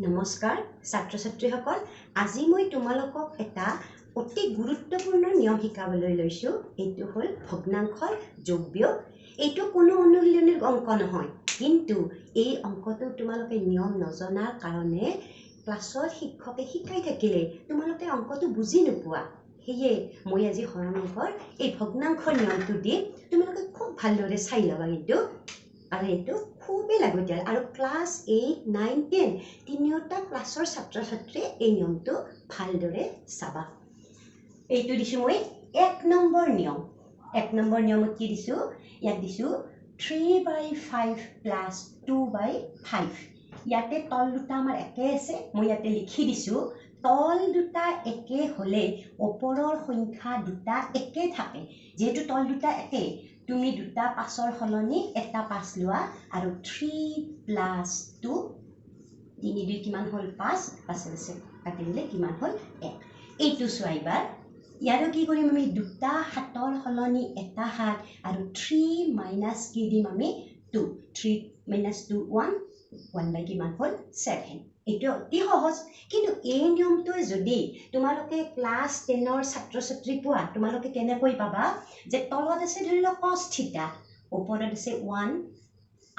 নমস্কাৰ ছাত্ৰ ছাত্ৰীসকল আজি মই তোমালোকক এটা অতি গুৰুত্বপূৰ্ণ নিয়ম শিকাবলৈ লৈছো এইটো হল ভগ্নাংশৰ যোগ বিয়োগ এইটো কোনো অনুশীলনীৰ অংক নহয় কিন্তু এই অংকটো তোমালোকে নিয়ম নজনাৰ কাৰণে ক্লাছৰ শিক্ষকে শিকাই থাকিলে তোমালোকে অংকটো বুজি নোপোৱা হেয়ে মই আজি হৰণ অংকৰ এই ভগ্নাংশৰ নিয়মটো দি তোমালোকে খুব ভালদৰে চাই লবা কিন্তু আৰু এইটো খুবেই লাগতিয়াল আৰু ক্লাছ 8 9 10 তিনিওটা ক্লাছৰ ছাত্ৰ ছাত্ৰীয়ে এই নিয়মটো ভালদৰে চাবা এইটো দিছো মই 1 নম্বৰ নিয়মত কি দিছো ইয়াত দিছো 3/5 + 2/5 ইয়াতে তল দুটা আমাৰ একে আছে মই ইয়াতে লিখি দিছো তল দুটা একে হলে ওপৰৰ সংখ্যা দুটা একে থাকে যেহেতু তল দুটা একে তুমি দুটা পাছৰ হলনি এটা পাছ লোৱা আৰু 3 + 2 3 2 কিমান হল 5 5 আছে কাটিলে কিমান হল 1 এইটো চোৱাইবাৰ ইয়াৰো কি কৰিম আমি দুটা হাতৰ হলনি এটা হাত আৰু 3 - কি দিম আমি 2 3 - 2 1 বাই কিমান হল 7 এইটো অতি সহজ কিন্তু এই নিয়মটো যদি তোমালোকে ক্লাছ 10ৰ ছাত্ৰ ছাত্ৰী পোৱা তোমালোকে কেনেকৈ পাবা যে তলত আছে ধৰি লওক cos থিটা ওপৰত আছে 1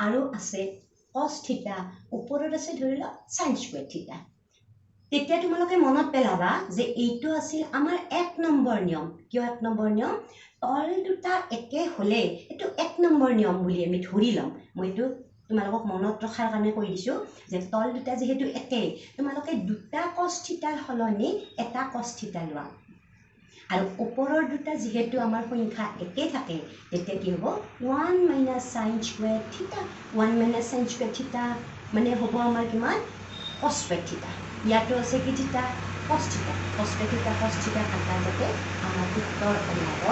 আৰু আছে cos থিটা ওপৰত আছে ধৰি লওক sin স্কয়াৰ থিটা তেতিয়া তোমালোকে মনত পেলাবা যে এইটো আছিল আমাৰ 1 নম্বৰ নিয়ম কিয় 1 নম্বৰ নিয়ম তল দুটা একে হলে এটো 1 নম্বৰ নিয়ম বুলি আমি ধৰি লম মইটো তোমালোকক মনত ৰখাৰ কাৰণে কৈ দিছো যে তল দুটা যেহেতু একে তোমালোকে দুটা cos থিটাৰ হলনি এটা cos থিটা লোৱা আৰু ওপৰৰ দুটা যেহেতু আমাৰ সংখ্যা একে থাকে তেতিয়া কি হ'ব 1 - sin স্কয়াৰ থিটা 1 - sin স্কয়াৰ থিটা মানে হ'ব আমাৰ কিমান cos স্কয়াৰ থিটা ইয়াতো আছে কি থিটা cos থিটা কাটা যাতে আমাৰ উত্তৰ ওলাব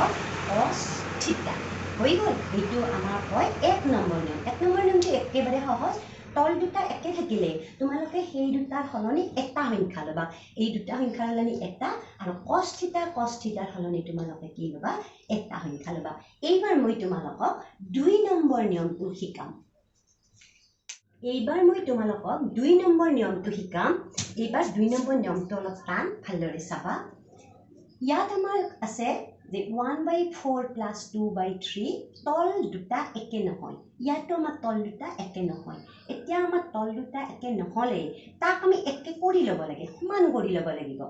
cos থিটা হৈ গ'ল এইটো আমাৰ হয় 1 নম্বৰ নিয়ম 1 নম্বৰ নিয়মটো একেবাৰে সহজ তল দুটা একে থাকিলে তোমালোকে সেই দুটাৰ হলনি এটা সংখ্যা লবা এই দুটা সংখ্যাৰ হলনি এটা আৰু cos থিটাৰ হলনি তোমালোকে কি লবা এটা সংখ্যা লবা এইবাৰ মই তোমালোকক 2 নম্বৰ নিয়মটো শিকাম এইবাৰ 2 নম্বৰ নিয়মটো শিকাম এইবাৰ 2 নম্বৰ নিয়মটো অলপ টান ভালদৰে চাবা ইয়াত আমাৰ আছে যে 1/4 + 2/3 তল দুটা একে নহয় ইয়াতো আমাৰ তল দুটা একে নহয় এতিয়া আমাৰ তল দুটা একে নহলে তাক আমি একে কৰি ল'ব লাগে সমান কৰি ল'ব লাগিব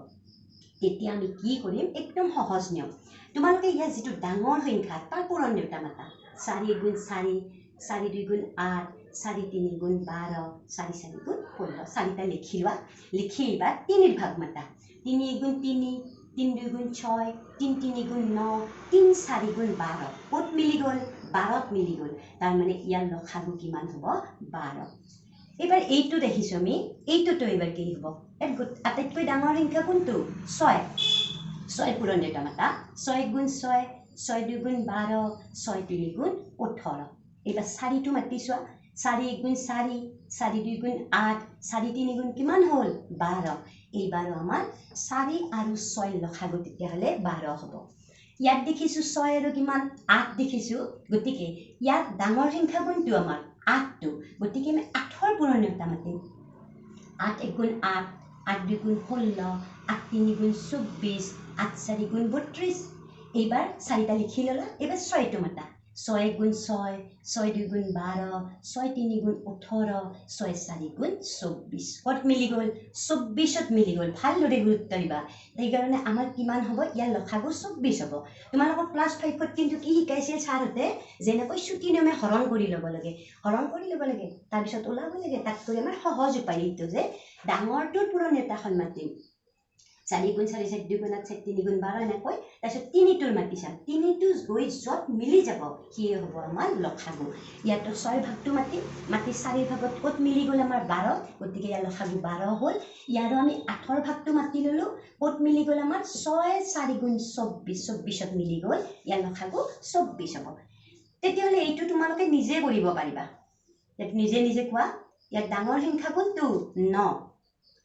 তেতিয়া আমি কি কৰিম একদম সহজ নিয়ম তোমালোকে ইয়াত যেটো ডাঙৰ সংখ্যা তাৰ পূৰণ নেউতা মাতা 4 × 4 4 2 × 8 4 3 × 12 4 4 × 16 চাৰিটা লিখি লোৱা লিখি এবাৰ 3 ভাগ মাতা 3 × 3 3 2 × 6 3 3 × 9 3 4 × 12 কত মিলি গল 12ত মিলি গল তাৰ মানে ইয়াৰ লসাগু কিমান হ'ব 12 এবাৰ এইটো দেখিছো আমি এইটোটো এবাৰ কি হ'ব আটাইতকৈ ডাঙৰ সংখ্যা কোনটো 6 পূৰণ নেউতা মাতা 6 × 6 6 2 × 12 6 3 × 18 এবাৰ 4টো মাতি চোৱা 4 × 4 4 2 × 8 4 3 × কিমান হল 12 এইবাৰো আমাৰ 4 আৰু 6 লসাগু তেতিয়া হলে 12 হ'ব ইয়াত দেখিছো 6 আৰু কিমান 8 দেখিছো গতিকে ইয়াত ডাঙৰ সংখ্যা কোনটো আমাৰ 8টো গতিকে আমি 8ৰ পূৰণ নেউতা মাতিম 8 1 × 8 8 2 × 16 8 3 × 24 8 4 × 32 এইবাৰ 4টা লিখি ললা এবাৰ 6টো মাতা 6 × 6 6 2 × 12 6 3 × 18 6 4 × 24 কত মিলি গল 24ত মিলি গল ভালদৰে গুৰুত্ব দিবা সেইকাৰণে আমাৰ কিমান হ'ব ইয়াৰ লসাগু 24 হ'ব তোমালোকক ক্লাছ 5ত কিন্তু কি শিকাইছিল ছাৰতে যেনেকৈ ছুটি নিয়মে হৰণ কৰি ল'ব লাগে তাৰ পিছত ওলাব লাগে তাক কৰি আমাৰ সহজ উপায় এইটো যে ডাঙৰটোৰ পূৰণ এটা খন মাতিম 4 × 4 4 2 × 8 3 × 12 এনেকৈ তাৰপিছত 3টোৰ মাতিছা 3টো গৈ যত মিলি যাব কি হ'ব আমাৰ লসাগু ইয়াতো 6 ভাগটো মাতি 4 ভাগত কত মিলি গল আমাৰ 12 গতিকে ইয়াৰ লসাগু 12 হ'ল ইয়াৰো আমি 8ৰ ভাগটো মাতি ললো কত মিলি গল আমাৰ 6 4 × 24 24ত মিলি গল ইয়াৰ লসাগু 24 হ'ব তেতিয়াহলে এইটো তোমালোকে নিজে কৰিব পাৰিবা নিজে কোৱা ইয়াৰ ডাঙৰ সংখ্যা কোনটো 9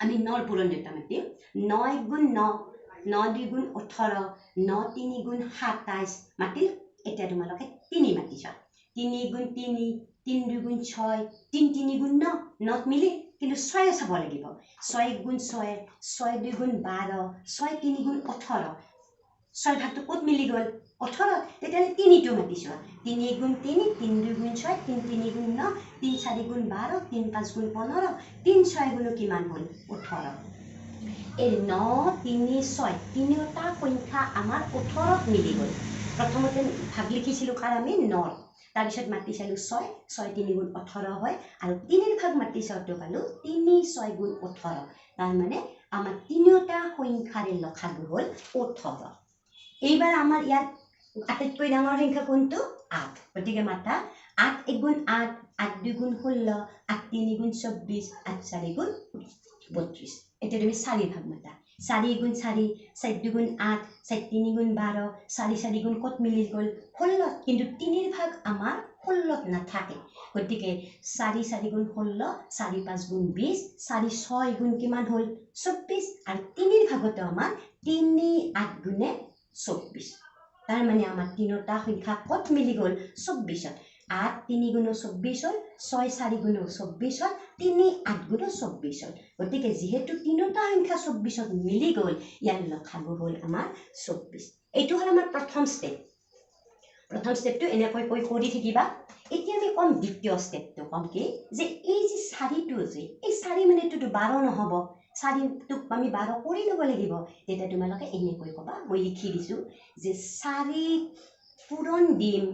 আমি 9ৰ পূৰণ নেউতা মাতিম 9 × 9 9 2 × 18 9 3 × 27 মাতিল এতিয়া তোমালোকে 3 মাতিছা 3 × 3 3 2 × 6 3 3 × 9 9ত মিলি কিন্তু 6 চাব লাগিব 6 গুণ 6 6 2 গুণ 12 6 3 গুণ 18 6 ভাগটো ক'ত মিলি গ'ল 18 তেতিয়াহ'লে 3টো মাতিছো 3 গুণ 3 3 2 গুণ 6 3 3 গুণ 9 3 4 গুণ 12 3 5 গুণ 15 3 6 গুণ কিমান হ'ল 18 এই 9 3 6 তিনিওটা সংখ্যা আমাৰ 18ত মিলি গ'ল প্ৰথমতে ভাগ লিখিছিলো কাৰ আমি 9 তাৰপিছত মাতি চালো 6 6 3 গুণ 18 হয় আৰু 3ৰ ভাগ মাতি চাওঁতে পালো 3 6 গুণ 18 তাৰ মানে আমাৰ তিনিওটা সংখ্যাৰে লখাগু হ'ল 18 এইবাৰ আমাৰ ইয়াত আটাইতকৈ ডাঙৰ সংখ্যা কোনটো 8 গতিকে মাতা 8 1 গুণ 8 8 2 গুণ 16 8 3 গুণ 24 8 4 গুণ 32 এতিয়া তুমি 4 ভাগ মাতা 4 গুণ 4 4 2 গুণ 8 4 3 গুণ 12 4 4 গুণ কত মিলি গ'ল 16 কিন্তু 3ৰ ভাগ আমাৰ 16ত নাথাকে গতিকে 4 4 গুণ 16 4 5 গুণ 20 4 6 গুণ কিমান হ'ল 24 আৰু 3ৰ ভাগতো আমাৰ 3 8 গুণে 24 তাৰ মানে আমাৰ তিনিটা সংখ্যা কত মিলি গ'ল 24ত 8 3 গুণ 24 হ'ল 6 4 গুণ 24 হ'ল 3 8 গুণ 24 হ'ল গতিকে যেহেতু তিনিটা সংখ্যা 24ত মিলি গ'ল ইয়াৰ লখাগু হ'ল আমাৰ 24 এইটো হ'ল আমাৰ প্ৰথম ষ্টেপটো এনেকৈ কৰি থাকিবা এতিয়া আমি কম দ্বিতীয় ষ্টেপটো কম কি যে এই যে 4টো যে এই 4 মানেটো 12 নহব 4টোক আমি 12 কৰি ল'ব লাগিব তেতিয়া তোমালোকে এনেকৈ কবা মই লিখি দিছো যে 4 পূৰণ দিম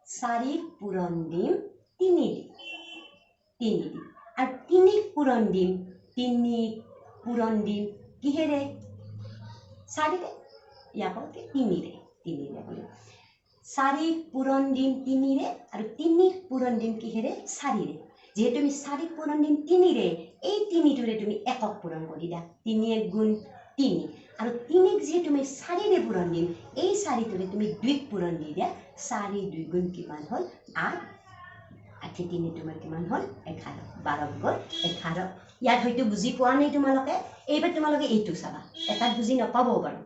4 পূৰণ দিম 3 দিম আৰু 3 পূৰণ দিম 3 পূৰণ দিম কিহেৰে 4ৰে ইয়াক 3ৰে 4 পূৰণ দিম 3ৰে আৰু 3 পূৰণ দিম কিহেৰে 4ৰে যেহেতু আমি 4 পূৰণ দিম 3ৰে এই 3টোৰে তুমি একক পূৰণ কৰি দিয়া 3 1 গুণ 3 আৰু 3ক যেহেতু আমি 4ৰে পূৰণ দিম এই 4টোৰে তুমি 2ক পূৰণ দি দিয়া 4 2 গুণ কিমান হ'ল 8 8 3 তোমাৰ কিমান হ'ল 11 12 গুণ 11 ইয়াত হয়তো বুজি পোৱা নাই তোমালোকে এইবাৰ তোমালোকে এইটো চাবা এটাত বুজি নাপাবও বাৰু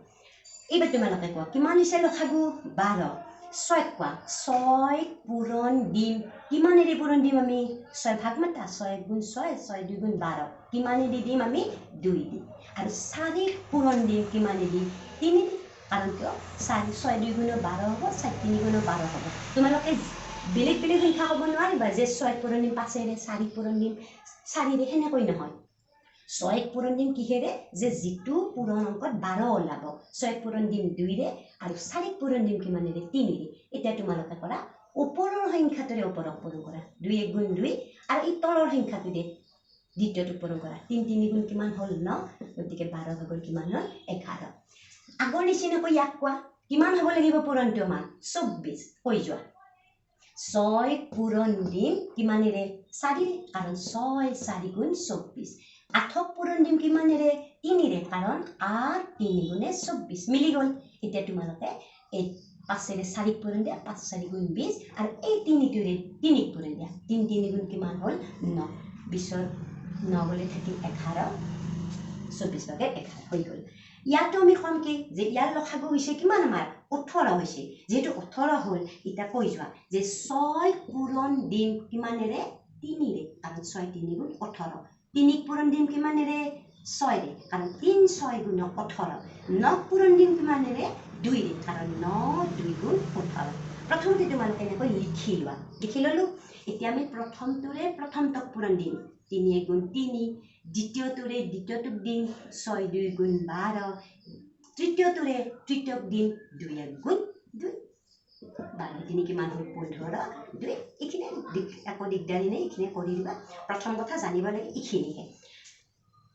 এইবাৰ তোমালোকে কোৱা কিমান হৈছে লখাগু 12 6 কোৱা 6 পূৰণ দিম কিমানেৰে পূৰণ দিম আমি 6 ভাগ মাতা 6 গুণ 6 6 2 গুণ 12 কিমানেৰে দিম আমি 2 দিম আৰু 4 পূৰণ দিম কিমানে দিম 3 দিম কাৰণ কিয় 4 6 2 গুণ 12 হ'ব 4 3 গুণ 12 হ'ব তোমালোকে বেলেগ বেলেগ সংখ্যা হ'ব নোৱাৰিবা যে 6 পূৰণ দিম 5ৰে 4 পূৰণ দিম 4ৰে হেনেকৈ নহয় 6 পূৰণ দিম কিহেৰে যে যিটো পূৰণ অংকত 12 ওলাব 6 পূৰণ দিম 2ৰে আৰু 4 পূৰণ দিম কিমানেৰে 3ৰে এতিয়া তোমালোকে কৰা ওপৰৰ সংখ্যাটোৰে ওপৰক পূৰণ কৰা 2 1 গুণ 2 আৰু এই তলৰ সংখ্যাটোৰে দ্বিতীয়টো পূৰণ কৰা 3 3 গুণ কিমান হ'ল 9 গতিকে 12 ভাগৰ কিমান হ'ল 11 আগৰ নিচিনাকৈ ইয়াক কোৱা কিমান হ'ব লাগিব পূৰণটো আমাৰ 24 কৈ যোৱা 6 পূৰণ দিম কিমানেৰে 4ৰে কাৰণ 6 4 গুণ 24 8ক পূৰণ দিম কিমানেৰে 3ৰে কাৰণ 8 3 গুণে 24 মিলি গ'ল এতিয়া তোমালোকে এই 5ৰে 4 পূৰণ দিয়া 5 4 গুণ 20 আৰু এই 3টোৰে 3ক পূৰণ দিয়া 3 3 গুণ কিমান হ'ল 9 20ৰ 9 গ'লে থাকিল 11 24 ভাগে 11 হৈ গ'ল ইয়াতো আমি কম কি যে ইয়াৰ লখাগু হৈছে কিমান আমাৰ 18 হৈছে যেহেতু 18 হ'ল এটা কৈ যোৱা যে 6 পূৰণ দিম কিমানেৰে 3ৰে কাৰণ 6 3 গুণ 18 3ক পূৰণ দিম কিমানেৰে 6ৰে কাৰণ 3 6 গুণ 18 9ক পূৰণ দিম কিমানেৰে 2ৰে কাৰণ 9 2 গুণ 18 প্ৰথমতে তোমালোকে এনেকৈ লিখি লোৱা লিখি ললো এতিয়া আমি প্ৰথমটোৰে প্ৰথমটোক পূৰণ দিম 3 1 গুণ 3 দ্বিতীয়টোৰে দ্বিতীয়টোক দিম 6 2 গুণ 12 তৃতীয়টোৰে তৃতীয়ক দিম 2 1 গুণ 2 12 3 কিমান হ'ল 15 2 এইখিনি একো দিগদাৰি নাই এইখিনি কৰি দিবা প্ৰথম কথা জানিব লাগে এইখিনিহে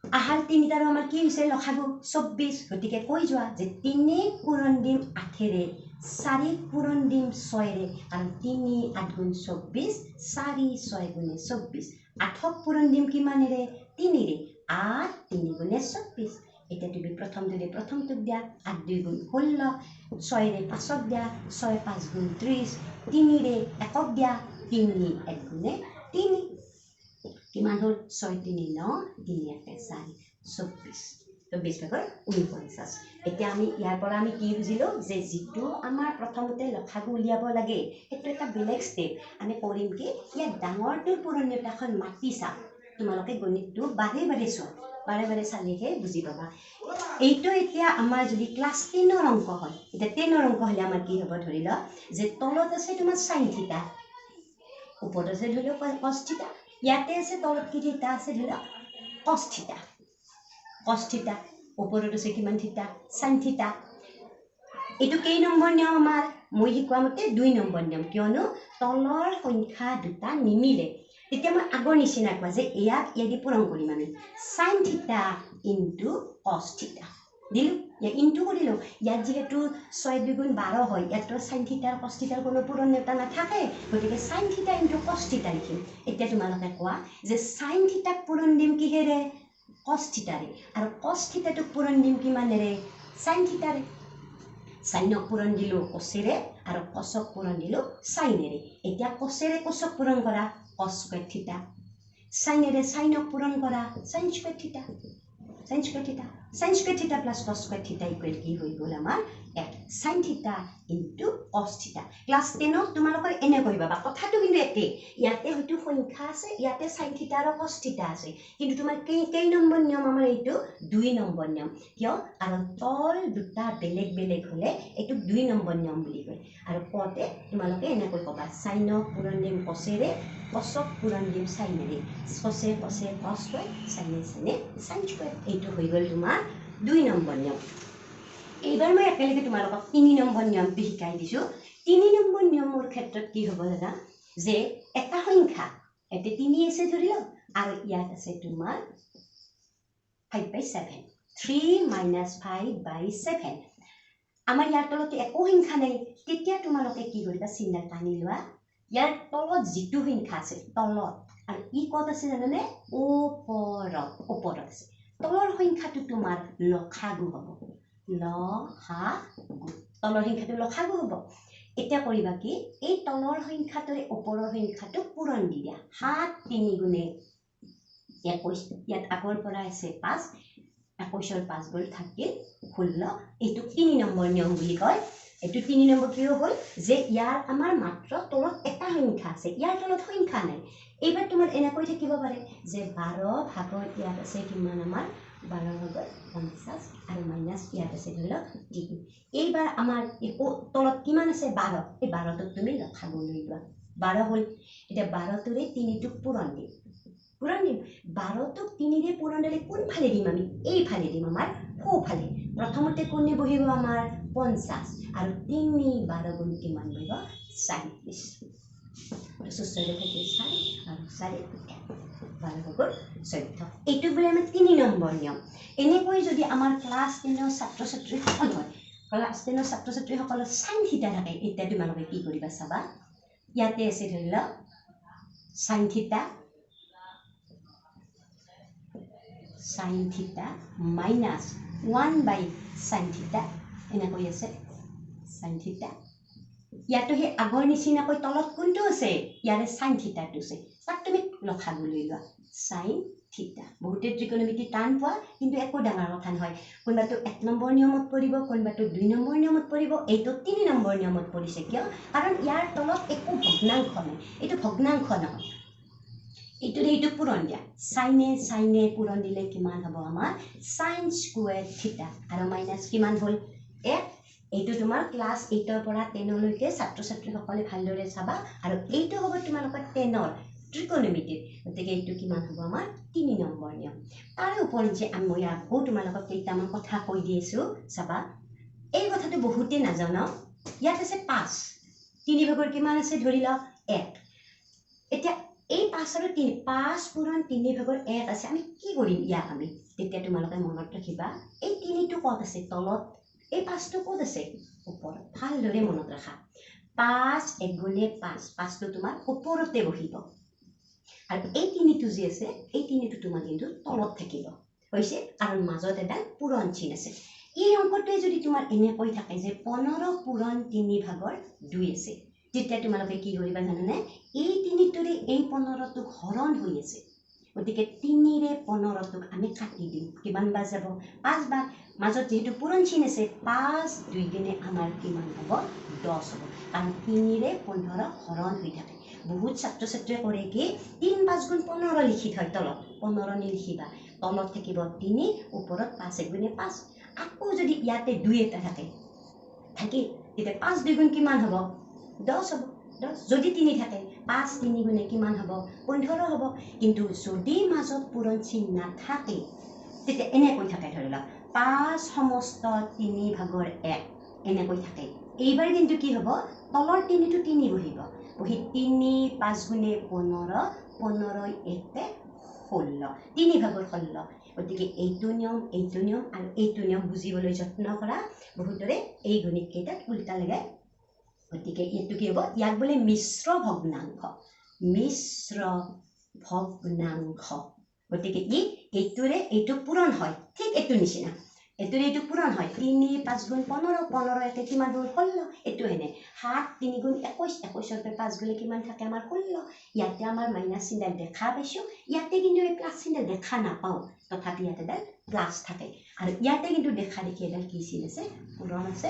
আহাৰ 3 আৰু আমাৰ কি হৈছে লখাগু 24 গতিকে কৈ যোৱা যে 3 পূৰণ দিম 8ৰে 4 পূৰণ দিম 6ৰে কাৰণ 3 8 গুণ 24 4 6 গুণে 24 8ক পূৰণ দিম কিমানেৰে 3ৰে 8 3 গুণে 24 এতিয়া তুমি প্ৰথমটোৰে প্ৰথমটোক দিয়া 8 2 গুণ 16 6ৰে 5ক দিয়া 6 5 গুণ 30 3ৰে 1ক দিয়া 3 1 গুণে 3 কিমান হ'ল 6 3 9 3 1 4 24 24 ভাগৰ 49 এতিয়া আমি ইয়াৰ পৰা আমি কি বুজিলো যে যিটো আমাৰ প্ৰথমতে লখাগু উলিয়াব লাগে সেইটো এটা বেলেগ ষ্টেপ আমি কৰিম কি ইয়াত ডাঙৰটোৰ পূৰণীয়তাখন মাতি চাম তোমালোকে গণিতটো বাৰে বাৰে চোৱা বাৰে বাৰে চালেহে বুজি পাবা এইটো এতিয়া আমাৰ যদি ক্লাছ 10ৰ অংক হয় এতিয়া 10ৰ অংক হলে আমাৰ কি হ'ব ধৰি ল যে তলত আছে তোমাৰ sin থিটা ওপৰত আছে ধৰি ল cos থিটা ইয়াতে আছে তলত কি থিটা আছে ধৰি ল cos থিটা ওপৰত আছে কিমান থিটা sin থিটা এইটো কেই নম্বৰ নিয়ম আমাৰ মই শিকোৱা মতে 2 নম্বৰ নিয়ম কিয়নো তলৰ সংখ্যা দুটা নিমিলে তেতিয়া মই আগৰ নিচিনা কোৱা যে ইয়াক ইয়াদি পূৰণ কৰিম আমি sin থিটা ইনটু cos থিটা দিলো ইয়া ইনটু কৰিলো ইয়াত যেহেতু 6 2 12 হয় ইয়াত sin থিটা cos থিটাৰ কোনো পূৰণতা নাথাকে গতিকে sin থিটা ইনটু cos থিটা লিখিম এতিয়া তোমালোকে কোৱা যে sin থিটাক পূৰণ দিম কিহেৰে cos থিটাৰে আৰু cos থিটাটোক পূৰণ দিম কিমানেৰে sin থিটাৰে সাইনক পূৰণ দিলো cosৰে আৰু cosক পূৰণ দিলো সাইনেৰে এতিয়া cosৰে cosক পূৰণ কৰা cos স্কয়াৰ থিটা সাইনেৰে সাইনক পূৰণ কৰা sin স্কয়াৰ থিটা sin স্কয়াৰ থিটা প্লাস cos স্কয়াৰ থিটা ইকুৱেল কি হৈ গল আমাৰ sin থিটা ইনটু cos থিটা ক্লাস 10ত তোমালোকৰ এনে কৰিবা বা কথাটো কিন্তু একে ইয়াতে হয়তো সংখ্যা আছে ইয়াতে sin থিটা আৰু cos থিটা আছে কিন্তু তোমাৰ কেই নম্বৰ নিয়ম আমাৰ এইটো 2 নম্বৰ নিয়ম কিয় আৰু তল দুটা বেলেগ বেলেগ হলে এইটো 2 নম্বৰ নিয়ম বুলি কয় আৰু পতে তোমালোকে এনে কৈ কবা সাইনক পূৰণ দিম cosৰে cosক পূৰণ দিম সাইনেৰে cosে cos স্কয়াৰ সাইনে sin স্কয়াৰ এইটো হৈ গল তোমাৰ 2 নম্বৰ নিয়ম এইবাৰ মই একেলগে তোমালোকক 3 নম্বৰ নিয়মটো শিকাই দিছো 3 নম্বৰ নিয়মৰ ক্ষেত্ৰত কি হ'ব দাদা যে এটা সংখ্যা এতে 3 আছে ধৰি ল আৰু ইয়াত আছে তোমাৰ 5/7 3 - 5/7 আমাৰ ইয়াৰ তলত একো সংখ্যা নাই তেতিয়া তোমালোকে কি কৰিবা চিহ্ন টানি লোৱা ইয়াৰ তলত যিটো সংখ্যা আছে তলত আৰু ই কত আছে জানানে ওপৰত আছে তলৰ সংখ্যাটো তোমাৰ লসাগু হ'ব লসাগু তলৰ সংখ্যাটো লসাগু হ'ব এতিয়া কৰিবা কি এই তলৰ সংখ্যাটোৰে ওপৰৰ সংখ্যাটো পূৰণ দি দিয়া 7 3 গুণে 21 ইয়াত আগৰ পৰা আছে 5 21ৰ 5 গল থাকিল 16 এইটো 3 নম্বৰ নিয়ম বুলি কয় এইটো 3 নম্বৰ কি হ'ল যে ইয়াৰ আমাৰ মাত্ৰ তলত এটা সংখ্যা আছে ইয়াৰ তলত সংখ্যা নাই এইবাৰ তোমাৰ এনে কৈ থাকিব পাৰে যে 12 ভাগৰ ইয়াত আছে কিমান আমাৰ 12 ভাগৰ 50 আৰু মাইনাস ইয়াত আছে ধৰি লওক 3 এইবাৰ আমাৰ একো তলত কিমান আছে 12 এই 12 টোক তুমি লসাগু লৈ লোৱা 12 হ'ল এতিয়া 12 টোৰে 3 টোক পূৰণ দিম 12 টোক 3 ৰে পূৰণ দিলে কোন ফালে দিম আমি এই ফালে দিম আমাৰ ফো ফালে প্ৰথমতে কোনে বহিব আমাৰ 50 আৰু 3 12 গুণ কিমান বহিব 40 সুস্থৰে থাকে 4 আৰু 4 12 গুণ 14 এইটো বলে আমি 3 নম্বৰ নিয়ম এনেকৈ যদি আমাৰ ক্লাস 10ৰ ছাত্ৰ-ছাত্ৰী সকল হয় ক্লাস 10ৰ ছাত্ৰ-ছাত্ৰী সকলৰ sin থিটা থাকে এতিয়া তোমালোকে কি কৰিবা চাবা ইয়াতে আছে ধৰি ল sin থিটা minus 1/sin থিটা এনেকৈ আছে sin থিটা ইয়াতো হে আগৰ নিচিনাকৈ তলত কোনটো আছে ইয়াৰে sin থিটাটো আছে তাক তুমি লসাগু লৈ লোৱা sin থিটা বহুতে ত্ৰিকোণমিতি টান পোৱা কিন্তু একো ডাঙৰ কথা নহয় কোনবাটো 1 নম্বৰ নিয়মত পৰিব কোনবাটো 2 নম্বৰ নিয়মত পৰিব এইটো 3 নম্বৰ নিয়মত পৰিছে কিয় কাৰণ ইয়াৰ তলত একো ভগ্নাংশ নাই এইটো ভগ্নাংশ নহয় এইটো পূৰণ দিয়া সাইনে পূৰণ দিলে কিমান হ'ব আমাৰ sin স্কয়াৰ থিটা আৰু মাইনাস কিমান হ'ল 1 এইটো তোমাৰ ক্লাস 8 ৰ পৰা 10 লৈকে ছাত্ৰ-ছাত্ৰী সকলে ভালদৰে চাবা আৰু এইটো হ'ব তোমালোকৰ 10 ৰ ত্ৰিকোণমিতি গতিকে এইটো কিমান হ'ব আমাৰ 3 নম্বৰ নিয়ম তাৰ ওপৰত যে আমি আকৌ তোমালোকক কেইটামান কথা কৈ দিছো চাবা এই কথাটো বহুতে নাজানো ইয়াত আছে 5 3 ভাগৰ কিমান আছে ধৰি ল 1 এতিয়া এই 5 আৰু 3 5 পূৰণ 3 ভাগৰ 1 আছে আমি কি কৰিম ইয়াক আমি তেতিয়া তোমালোকে মনত ৰাখিবা এই 3 টো কত আছে তলত এই 5 টো কত আছে ওপৰত ভালদৰে মনত ৰাখা 5 1 গুণে 5 5 টো তোমাৰ ওপৰতে বহিব আৰু এই 3 টো যে আছে এই 3 টো তোমাৰ কিন্তু তলত থাকিব হৈছে কাৰণ মাজত এটা পূৰণ চিন আছে এই অংকটোৱে যদি তোমাৰ এনে কৈ থাকে যে 15 পূৰণ 3 ভাগৰ 2 আছে তেতিয়া তোমালোকে কি কৰিবা জানানে এই 3 টোৰে এই 15 টোক হৰণ হৈ আছে গতিকে 3 ৰে 15 টোক আমি কাটি দিম কিমান বাৰ যাব 5 বাৰ মাজত যেহেতু পূৰণ চিন আছে 5 2 গুণে আমাৰ কিমান হ'ব 10 হ'ব কাৰণ 3 ৰে 15 হৰণ হৈ থাকে বহুত ছাত্ৰ ছাত্ৰীয়ে কৰে কি 3 5 গুণ 15 লিখি থয় তলত 15 নিলিখিবা তলত থাকিব 3 ওপৰত 5 1 গুণে 5 আকৌ যদি ইয়াতে 2 এটা থাকে থাকি তেতিয়া 5 2 গুণ কিমান হ'ব 10 হ'ব 10 যদি 3 থাকে 5 3 গুণে কিমান হ'ব 15 হ'ব কিন্তু যদি মাজত পূৰণ চিন নাথাকে তেতিয়া এনেকৈ থাকে ধৰি লওক 5 সমস্ত 3 ভাগৰ 1 এনেকৈ থাকে এইবাৰ কিন্তু কি হ'ব তলৰ 3 টো 3 বহিব বহি 3 5 গুণে 15 15 1 16 3 ভাগৰ 16 গতিকে এইটো নিয়ম আৰু এইটো নিয়ম বুজিবলৈ যত্ন কৰা বহুতৰে এই গণিত কেইটাত উল্টা লাগে গতিকে এইটো কি হ'ব ইয়াক বোলে মিশ্ৰ ভগ্নাংশ গতিকে এইটো পূৰণ হয় ঠিক এইটো নিচিনা এইটো পূৰণ হয় 3 5 গুণ 15 15 একে কিমান হ'ল 16 এইটো হেনে 7 3 গুণ 21 21 ৰ 5 গলে কিমান থাকে আমাৰ 16 ইয়াতে আমাৰ মাইনাস চিহ্ন দেখা পাইছো ইয়াতে কিন্তু এই প্লাস চিহ্ন দেখা নাপাও তথাপি ইয়াতে প্লাস থাকে আৰু ইয়াতে কিন্তু দেখা দেখি এডাল কি চিহ্ন আছে পূৰণ আছে